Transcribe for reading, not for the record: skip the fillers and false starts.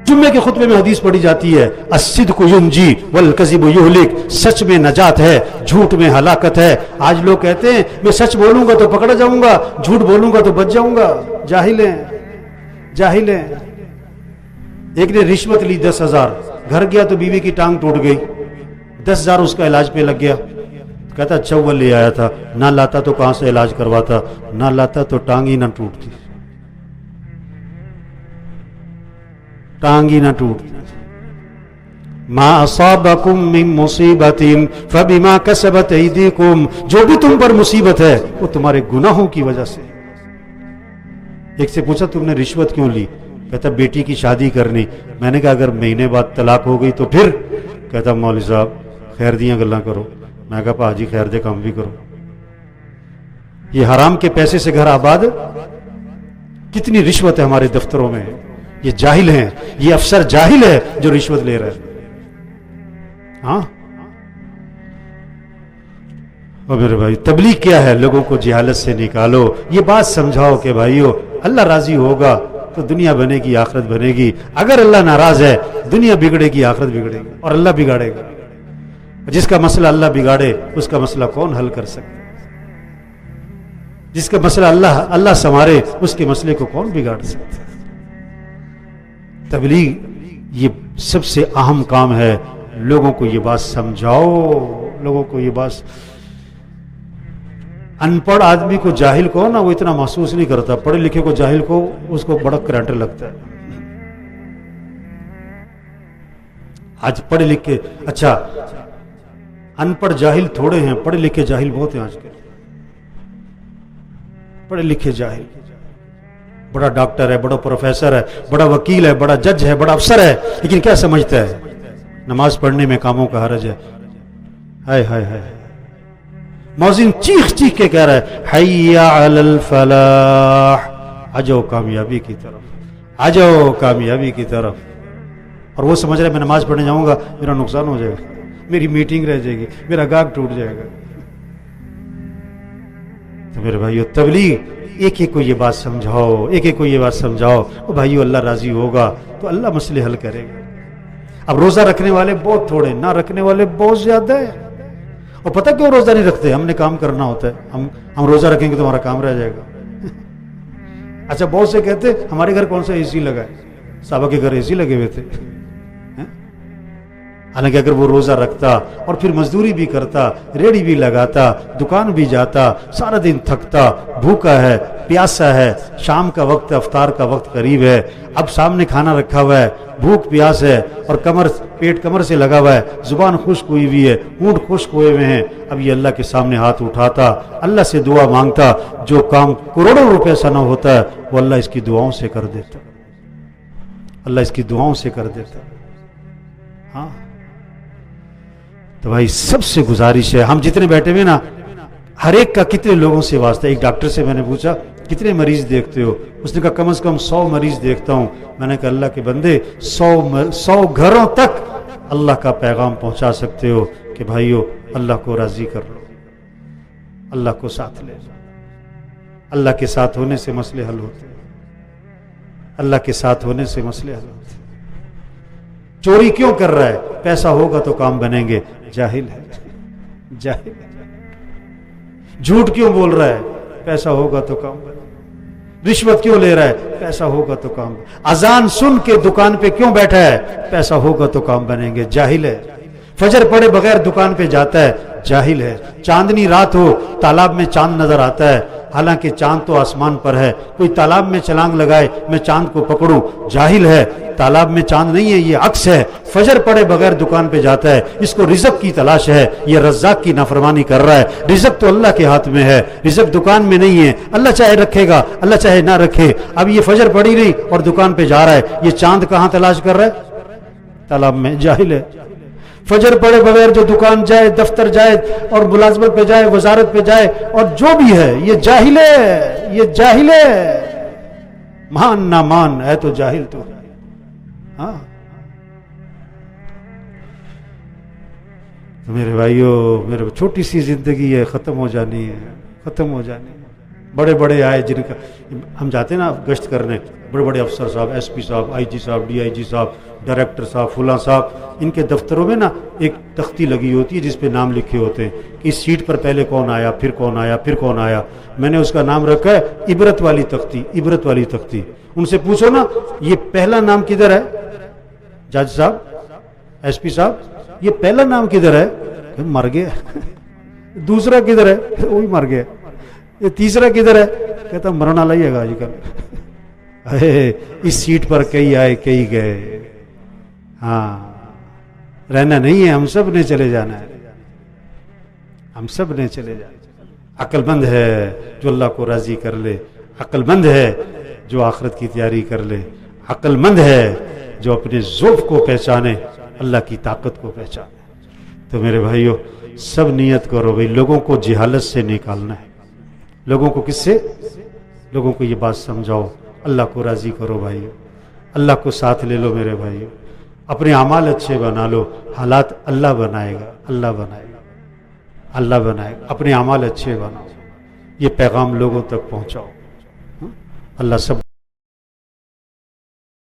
جمعے کے خطبے میں حدیث پڑھی جاتی ہے الصدق ینجی والکذب یہلک، سچ میں نجات ہے، جھوٹ میں ہلاکت ہے۔ آج لوگ کہتے ہیں میں سچ بولوں گا تو پکڑا جاؤں گا، جھوٹ بولوں گا تو بچ جاؤں گا۔ جاہل ہیں، جاہل ہیں۔ ایک نے رشوت لی 10,000، گھر گیا تو بیوی کی ٹانگ ٹوٹ گئی، 10,000 اس کا علاج پہ لگ گیا۔ کہتا چول لے آیا تھا، نہ لاتا تو کہاں سے علاج کرواتا، نہ لاتا تو ٹانگ ہی نہ ٹوٹتی، ٹانگ ہی نہ ٹوٹتی۔ ما اصابکم من مصیبت فبما کسبت ایدیکم، جو بھی تم پر مصیبت ہے وہ تمہارے گناہوں کی وجہ سے۔ ایک سے پوچھا تم نے رشوت کیوں لی؟ کہتا بیٹی کی شادی کرنی۔ میں نے کہا اگر مہینے بعد طلاق ہو گئی تو پھر؟ کہتا مولوی صاحب خیر دیاں گلاں کرو۔ میں کہا پا جی خیر دے کام بھی کرو۔ یہ حرام کے پیسے سے گھر آباد، کتنی رشوت ہے ہمارے دفتروں میں۔ یہ جاہل ہیں، یہ افسر جاہل ہے جو رشوت لے رہا ہے۔ ہاں اور میرے بھائی تبلیغ کیا ہے؟ لوگوں کو جہالت سے نکالو، یہ بات سمجھاؤ کہ بھائیو اللہ راضی ہوگا تو دنیا بنے گی، آخرت بنے گی۔ اگر اللہ ناراض ہے دنیا بگڑے گی، آخرت بگڑے گی، اور اللہ بگاڑے گا۔ جس کا مسئلہ اللہ بگاڑے اس کا مسئلہ کون حل کر سکتا؟ جس کا مسئلہ اللہ سنوارے اس کے مسئلے کو کون بگاڑ سکتا؟ تبلیغ یہ سب سے اہم کام ہے۔ لوگوں کو یہ بات سمجھاؤ، لوگوں کو یہ بات۔ ان پڑھ آدمی کو جاہل کو نا وہ اتنا محسوس نہیں کرتا، پڑھے لکھے کو جاہل کو اس کو بڑا کرنٹ لگتا ہے۔ آج پڑھے لکھے، اچھا ان پڑھ جاہل تھوڑے ہیں، پڑھے لکھے جاہل بہت ہیں آج کل۔ پڑھے لکھے جاہل، بڑا ڈاکٹر ہے، بڑا پروفیسر ہے، بڑا وکیل ہے، بڑا جج ہے، بڑا افسر ہے، لیکن کیا سمجھتا ہے؟ نماز پڑھنے میں کاموں کا حرج ہے۔ ہائے ہائے ہائے، مؤذن چیخ چیخ کے کہہ رہا ہے حی علی الفلاح، آ جاؤ کامیابی کی طرف، آ جاؤ کامیابی کی طرف۔ اور وہ سمجھ رہا ہے میں نماز پڑھنے جاؤں گا میرا نقصان ہو جائے گا، میری میٹنگ رہ جائے گی، میرا گاہک ٹوٹ جائے گا۔ تو میرے بھائیو تبلیغ، ایک ایک کو یہ بات سمجھاؤ، ایک ایک کو یہ بات سمجھاؤ، او بھائیو اللہ راضی ہوگا تو اللہ مسئلے حل کرے گا۔ اب روزہ رکھنے والے بہت تھوڑے، نہ رکھنے والے بہت زیادہ ہے۔ اور پتہ کیوں روزہ نہیں رکھتے؟ ہم نے کام کرنا ہوتا ہے، ہم روزہ رکھیں گے تو ہمارا کام رہ جائے گا۔ اچھا بہت سے کہتے ہمارے گھر کون سا اے سی لگا ہے؟ صحابہ کے گھر اے سی لگے ہوئے تھے۔ حالانکہ اگر وہ روزہ رکھتا اور پھر مزدوری بھی کرتا، ریڑھی بھی لگاتا، دکان بھی جاتا، سارا دن تھکتا، بھوکا ہے، پیاسا ہے، شام کا وقت، افطار کا وقت قریب ہے، اب سامنے کھانا رکھا ہوا ہے، بھوک پیاس ہے اور پیٹ کمر سے لگا ہوا ہے، زبان خشک ہوئی ہوئی ہے، ہونٹ خشک ہوئے ہوئے ہیں، اب یہ اللہ کے سامنے ہاتھ اٹھاتا، اللہ سے دعا مانگتا، جو کام کروڑوں روپے سے نہ ہوتا ہے وہ اللہ اس کی دعاؤں سے کر دیتا، اللہ اس کی دعاؤں سے کر دیتا۔ ہاں تو بھائی سب سے گزارش ہے، ہم جتنے بیٹھے ہوئے نا ہر ایک کا کتنے لوگوں سے واسطہ۔ ایک ڈاکٹر سے میں نے پوچھا کتنے مریض دیکھتے ہو؟ اس نے کہا کم از کم 100 مریض دیکھتا ہوں۔ میں نے کہا اللہ کے بندے 100 گھروں تک اللہ کا پیغام پہنچا سکتے ہو کہ بھائیو اللہ کو راضی کر لو، اللہ کو ساتھ لے لو۔ اللہ کے ساتھ ہونے سے مسئلے حل ہوتے ہیں، اللہ کے ساتھ ہونے سے مسئلے حل ہوتے ہیں۔ چوری کیوں کر رہا ہے؟ پیسہ ہوگا تو کام بنیں گے، جاہل ہے، جاہل ہے۔ جھوٹ کیوں بول رہا ہے؟ پیسہ ہوگا تو کام بنے گے۔ رشوت کیوں لے رہا ہے؟ پیسہ ہوگا تو کام بنے گے۔ اذان سن کے دکان پہ کیوں بیٹھا ہے؟ پیسہ ہوگا تو کام بنیں گے، جاہل ہے۔ فجر پڑے بغیر دکان پہ جاتا ہے، جاہل ہے۔ چاندنی رات ہو تالاب میں چاند نظر آتا ہے، حالانکہ چاند تو آسمان پر ہے، کوئی تالاب میں چھلانگ لگائے میں چاند کو پکڑوں، جاہل ہے۔ تالاب میں چاند نہیں ہے، یہ عکس ہے۔ فجر پڑے بغیر دکان پہ جاتا ہے، اس کو رزق کی تلاش ہے، یہ رزاق کی نافرمانی کر رہا ہے۔ رزق تو اللہ کے ہاتھ میں ہے، رزق دکان میں نہیں ہے، اللہ چاہے رکھے گا، اللہ چاہے نہ رکھے۔ اب یہ فجر پڑی نہیں اور دکان پہ جا رہا ہے، یہ چاند کہاں تلاش کر رہا ہے؟ تالاب میں، جاہل ہے۔ فجر پڑے بغیر جو دکان جائے، دفتر جائے اور ملازمت پہ جائے، وزارت پہ جائے اور جو بھی ہے، یہ جاہل ہے، یہ جاہل ہے۔ مان نہ مان ہے تو جاہل تو ہے۔ ہاں میرے بھائیو، میرے چھوٹی سی زندگی ہے، ختم ہو جانی ہے، ختم ہو جانی ہے۔ بڑے بڑے آئے جن کا ہم جاتے ہیں نا گشت کرنے، بڑے بڑے افسر صاحب، ایس پی صاحب، آئی جی صاحب، ڈی آئی جی صاحب، ڈائریکٹر صاحب، فلاں صاحب، ان کے دفتروں میں نا ایک تختی لگی ہوتی ہے جس پہ نام لکھے ہوتے ہیں کہ اس سیٹ پر پہلے کون آیا، پھر کون آیا، پھر کون آیا. میں نے اس کا نام رکھا ہے عبرت والی تختی، عبرت والی تختی. ان سے پوچھو نا یہ پہلا نام کدھر ہے جج صاحب، ایس پی صاحب، یہ پہلا نام کدھر ہے؟ مر گیا. دوسرا کدھر ہے؟ وہی مر گیا. یہ تیسرا کدھر ہے؟ کہتا مرنا لائیے گا آج کل. اس سیٹ پر کئی آئے کئی گئے. ہاں رہنا نہیں ہے، ہم سب نے چلے جانا ہے، ہم سب نے چلے جانا. عقل مند ہے جو اللہ کو راضی کر لے، عقل مند ہے جو آخرت کی تیاری کر لے، عقل مند ہے جو اپنے ضعف کو پہچانے، اللہ کی طاقت کو پہچانے. تو میرے بھائیو سب نیت کرو بھائی لوگوں کو جہالت سے نکالنا ہے. لوگوں کو کس سے؟ لوگوں کو یہ بات سمجھاؤ، اللہ کو راضی کرو بھائیو، اللہ کو ساتھ لے لو میرے بھائیو. اپنے اعمال اچھے بنا لو، حالات اللہ بنائے گا، اللہ بنائے گا، اللہ بنائے گا. اپنے اعمال اچھے بناؤ، یہ پیغام لوگوں تک پہنچاؤ. اللہ سب